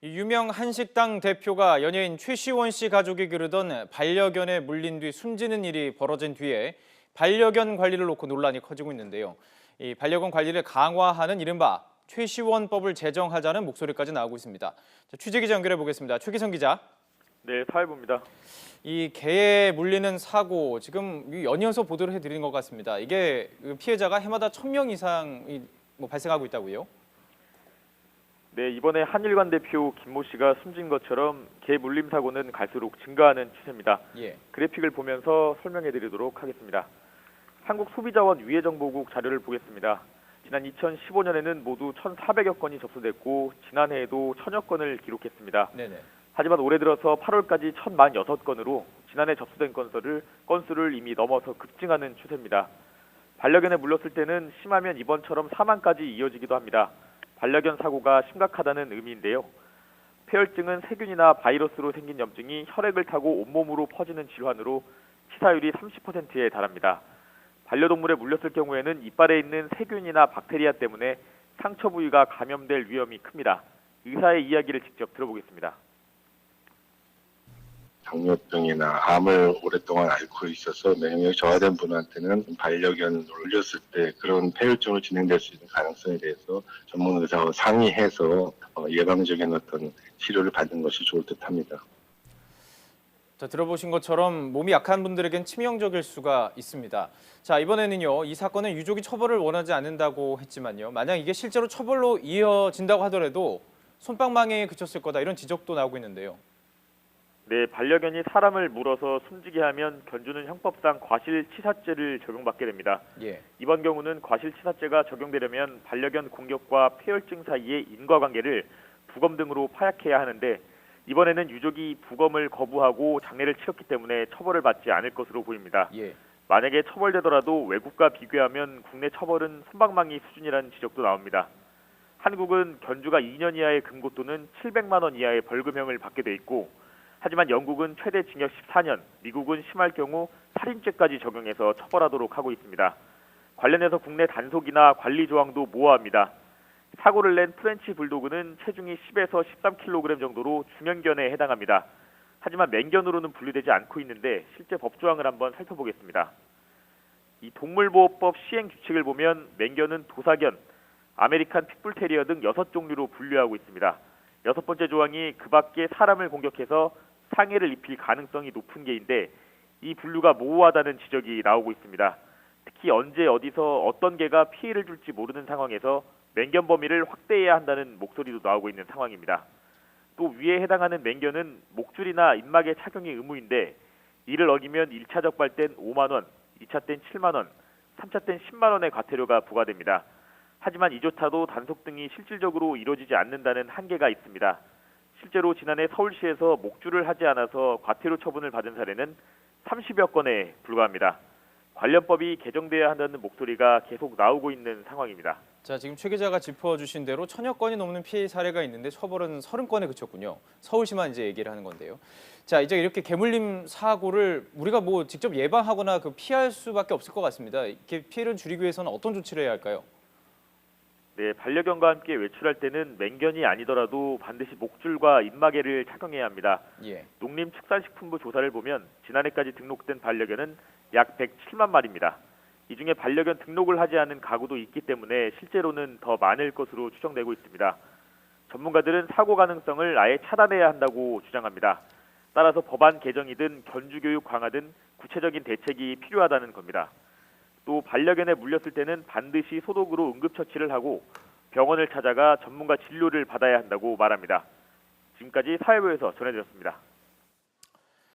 이 유명 한식당 대표가 연예인 최시원 씨 가족이 기르던 반려견에 물린 뒤 숨지는 일이 벌어진 뒤에 반려견 관리를 놓고 논란이 커지고 있는데요. 이 반려견 관리를 강화하는 이른바 최시원법을 제정하자는 목소리까지 나오고 있습니다. 취재 기자 연결해 보겠습니다. 최기성 기자. 네, 사회부입니다. 이 개에 물리는 사고 지금 연이어서 보도를 해드린 것 같습니다. 이게 피해자가 해마다 1,000명 이상이 발생하고 있다고요? 네, 이번에 한일관 대표 김모 씨가 숨진 것처럼 개 물림 사고는 갈수록 증가하는 추세입니다. 예. 그래픽을 보면서 설명해 드리도록 하겠습니다. 한국소비자원 위해정보국 자료를 보겠습니다. 지난 2015년에는 모두 1,400여 건이 접수됐고 지난해에도 1,000여 건을 기록했습니다. 네네. 하지만 올해 들어서 8월까지 1,046건으로 지난해 접수된 건수를 이미 넘어서 급증하는 추세입니다. 반려견에 물렸을 때는 심하면 이번처럼 사망까지 이어지기도 합니다. 반려견 사고가 심각하다는 의미인데요. 폐혈증은 세균이나 바이러스로 생긴 염증이 혈액을 타고 온몸으로 퍼지는 질환으로 치사율이 30%에 달합니다. 반려동물에 물렸을 경우에는 이빨에 있는 세균이나 박테리아 때문에 상처 부위가 감염될 위험이 큽니다. 의사의 이야기를 직접 들어보겠습니다. 당뇨병이나 암을 오랫동안 앓고 있어서免疫力 저하된 분한테는 반려견을 물렸을 때 그런 폐혈증으로 진행될 수 있는 가능성에 대해서 전문 의사와 상의해서 예방적인 어떤 치료를 받는 것이 좋을 듯합니다. 자, 들어보신 것처럼 몸이 약한 분들에겐 치명적일 수가 있습니다. 자, 이번에는요. 이 사건은 유족이 처벌을 원하지 않는다고 했지만요. 만약 이게 실제로 처벌로 이어진다고 하더라도 솜방망이에 그쳤을 거다 이런 지적도 나오고 있는데요. 네, 반려견이 사람을 물어서 숨지게 하면 견주는 형법상 과실치사죄를 적용받게 됩니다. 예. 이번 경우는 과실치사죄가 적용되려면 반려견 공격과 폐혈증 사이의 인과관계를 부검 등으로 파악해야 하는데 이번에는 유족이 부검을 거부하고 장례를 치렀기 때문에 처벌을 받지 않을 것으로 보입니다. 예. 만약에 처벌되더라도 외국과 비교하면 국내 처벌은 솜방망이 수준이라는 지적도 나옵니다. 한국은 견주가 2년 이하의 금고 또는 700만 원 이하의 벌금형을 받게 돼 있고 하지만 영국은 최대 징역 14년, 미국은 심할 경우 살인죄까지 적용해서 처벌하도록 하고 있습니다. 관련해서 국내 단속이나 관리 조항도 모호합니다. 사고를 낸 프렌치 불도그는 체중이 10에서 13kg 정도로 중형견에 해당합니다. 하지만 맹견으로는 분류되지 않고 있는데 실제 법조항을 한번 살펴보겠습니다. 이 동물보호법 시행 규칙을 보면 맹견은 도사견, 아메리칸 핏불테리어 등 6종류로 분류하고 있습니다. 6번째 조항이 그 밖에 사람을 공격해서 상해를 입힐 가능성이 높은 개인데 이 분류가 모호하다는 지적이 나오고 있습니다. 특히 언제 어디서 어떤 개가 피해를 줄지 모르는 상황에서 맹견 범위를 확대해야 한다는 목소리도 나오고 있는 상황입니다. 또 위에 해당하는 맹견은 목줄이나 입막의 착용이 의무인데 이를 어기면 1차 적발 땐 5만 원, 2차 땐 7만 원, 3차 땐 10만 원의 과태료가 부과됩니다. 하지만 이조차도 단속 등이 실질적으로 이루어지지 않는다는 한계가 있습니다. 실제로 지난해 서울시에서 목줄을 하지 않아서 과태료 처분을 받은 사례는 30여 건에 불과합니다. 관련법이 개정돼야 한다는 목소리가 계속 나오고 있는 상황입니다. 자, 지금 최 기자가 짚어주신 대로 1,000여 건이 넘는 피해 사례가 있는데 처벌은 30건에 그쳤군요. 서울시만 이제 얘기를 하는 건데요. 자, 이제 이렇게 개물림 사고를 우리가 직접 예방하거나 피할 수밖에 없을 것 같습니다. 이렇게 피해를 줄이기 위해서는 어떤 조치를 해야 할까요? 네, 반려견과 함께 외출할 때는 맹견이 아니더라도 반드시 목줄과 입마개를 착용해야 합니다. 예. 농림축산식품부 조사를 보면 지난해까지 등록된 반려견은 약 107만 마리입니다. 이 중에 반려견 등록을 하지 않은 가구도 있기 때문에 실제로는 더 많을 것으로 추정되고 있습니다. 전문가들은 사고 가능성을 아예 차단해야 한다고 주장합니다. 따라서 법안 개정이든 견주교육 강화 등 구체적인 대책이 필요하다는 겁니다. 또 반려견에 물렸을 때는 반드시 소독으로 응급처치를 하고 병원을 찾아가 전문가 진료를 받아야 한다고 말합니다. 지금까지 사회부에서 전해드렸습니다.